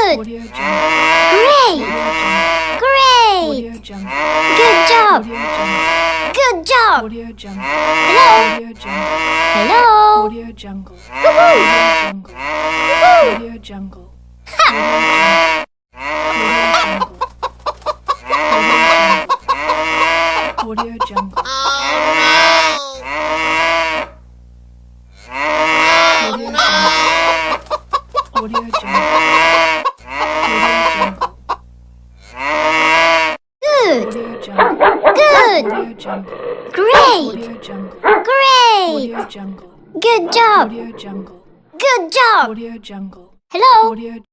Good. Audio Jungle. Great. Great. Audio Jungle. Good job. Audio Jungle. Good job. Audio Jungle. Hello. Audio Jungle. Hello. Audio Jungle. Woohoo. Audio Jungle. Audio Jungle. Audio Jungle. Audio Jungle. Good. Audio Jungle. Good. Audio Jungle. Great. Audio Jungle. Great. Audio Jungle. Good job. Audio Jungle. Good job. Audio Jungle. Hello. Audio.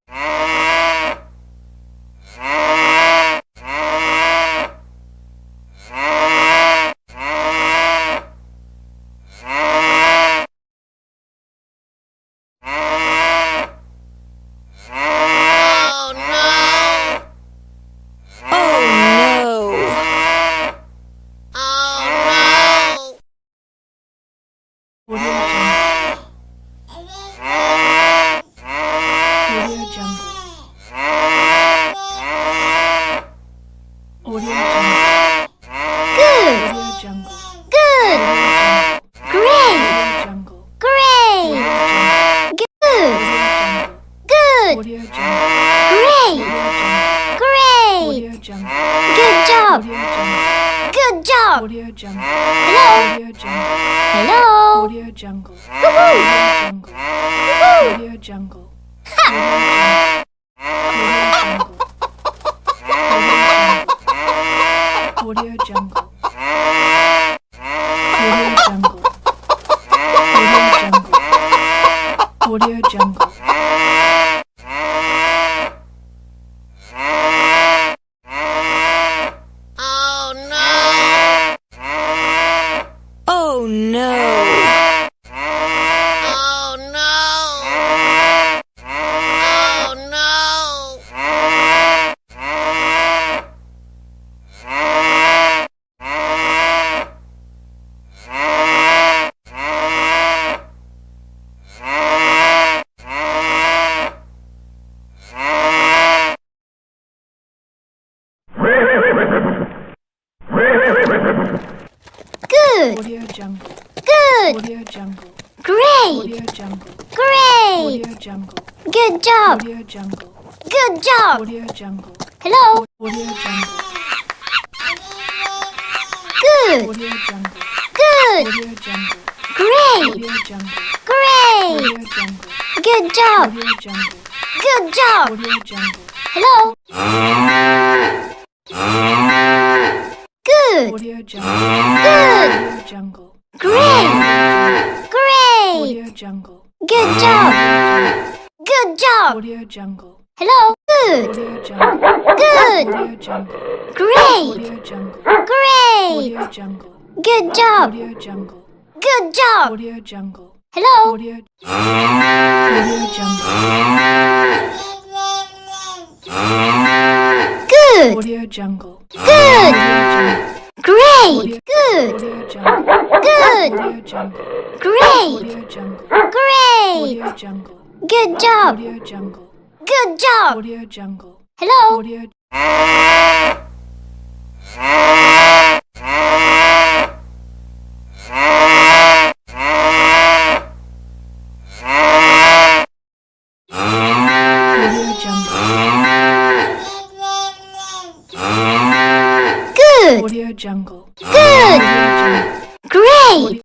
Audio Jungle. Audio Jungle. Good. Audio Jungle. Good. Great. Audio Jungle. Great. Good. Good. Audio Jungle. Great. Great. Audio Jungle. Good job. Audio Jungle. Good job. Audio Jungle. Hello. Audio Jungle. Hello. Audio Jungle. Woohoo. Audio Jungle. Audio Jungle. Audio Jungle. Audio Jungle. Audio Jungle. Oh no! Oh no! Oh no! Good. Audio Jungle. Good. Audio Jungle. Great. Audio Jungle. Great. Audio Jungle. Good job. Audio Jungle. Good job. Audio Jungle. Hello. Audio Jungle. Good. Audio Jungle. Good. Audio Jungle. Great. Audio Jungle. Great. Audio Jungle. Good job. Audio Jungle. Good job. Audio Jungle. Hello. Good. Audio Jungle. Good. Audio Jungle. Great. Great. Audio Jungle. Good job. Good job. Audio Jungle. Hello. Good. Audio Jungle. Good. Audio Jungle. Great. Audio Jungle. Great. Audio Jungle. Good job. Audio Jungle. Good job. Audio Jungle. Hello. Audio Jungle. Good. Audio Jungle. Good. Great. Good. Audio Jungle. Good. Audio Jungle. Great. Audio Jungle. Great. Audio Jungle. Good job. Audio Jungle. Good job. Audio Jungle. Hello. Audio. Audio Jungle. Good. Audio Jungle. Good. Audio Jungle. Great.